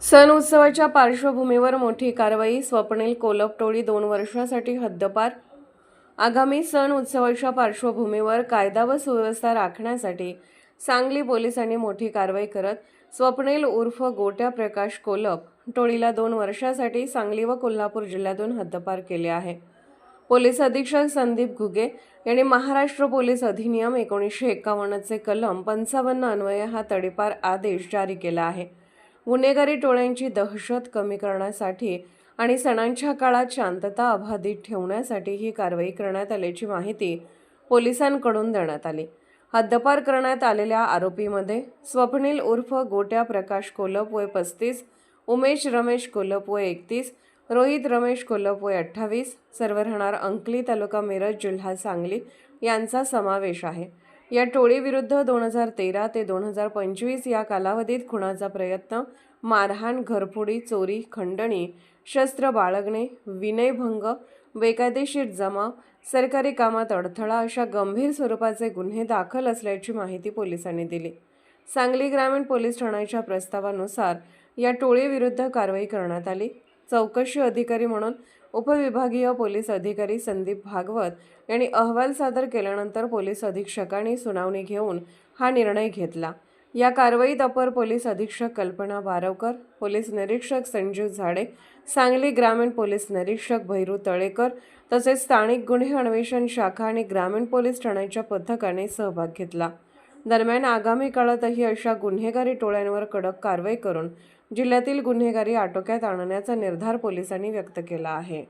सण उत्सवाच्या पार्श्वभूमीवर मोठी कारवाई. स्वप्नील कोलप टोळी 2 वर्षांसाठी हद्दपार. आगामी सण उत्सवाच्या पार्श्वभूमीवर कायदा व सुव्यवस्था राखण्यासाठी सांगली पोलिसांनी मोठी कारवाई करत स्वप्नील उर्फ गोट्या प्रकाश कोलप टोळीला 2 वर्षांसाठी सांगली व कोल्हापूर जिल्ह्यातून हद्दपार केले आहे. पोलीस अधीक्षक संदीप घुगे यांनी महाराष्ट्र पोलीस अधिनियम 1951 चे कलम 55 अन्वये हा तडीपार आदेश जारी केला आहे. गुन्हेगारी टोळ्यांची दहशत कमी करण्यासाठी आणि सणांच्या काळात शांतता अबाधित ठेवण्यासाठी ही कारवाई करण्यात आल्याची माहिती पोलिसांकडून देण्यात आली. हद्दपार करण्यात आलेल्या आरोपीमध्ये स्वप्नील उर्फ गोट्या प्रकाश कोलप वय 35, उमेश रमेश कोलप वय 31, रोहित रमेश कोलप वय 28, सर्व राहणार अंकली, तालुका मिरज, जिल्हा सांगली यांचा समावेश आहे. या टोळीविरुद्ध 2013 ते 2025 या कालावधीत खुनाचा प्रयत्न, मारहाण, घरफोडी, चोरी, खंडणी, शस्त्र बाळगणे, विनयभंग, बेकायदेशीर जमाव, सरकारी कामात अडथळा अशा गंभीर स्वरूपाचे गुन्हे दाखल असल्याची माहिती पोलिसांनी दिली. सांगली ग्रामीण पोलीस ठाण्याच्या प्रस्तावानुसार या टोळीविरुद्ध कारवाई करण्यात आली. चौकशी अधिकारी म्हणून उपविभागीय पोलीस अधिकारी संदीप भागवत यांनी अहवाल सादर केल्यानंतर पोलीस अधीक्षकांनी सुनावणी घेऊन हा निर्णय घेतला. या कारवाईत अपर पोलीस अधीक्षक कल्पना बारवकर, पोलीस निरीक्षक संजीव झाडे, सांगली ग्रामीण पोलीस निरीक्षक भैरू तळेकर तसेच स्थानिक गुन्हे अन्वेषण शाखा आणि ग्रामीण पोलीस ठाण्याच्या पथकाने सहभाग घेतला. दरम्यान आगामी काळातही अशा गुन्हेगारी टोळ्यांवर कडक कारवाई करून जिल्ह्यातील गुन्हेगारी आटोक्यात आणण्याचा निर्धार पोलिसांनी व्यक्त केला आहे.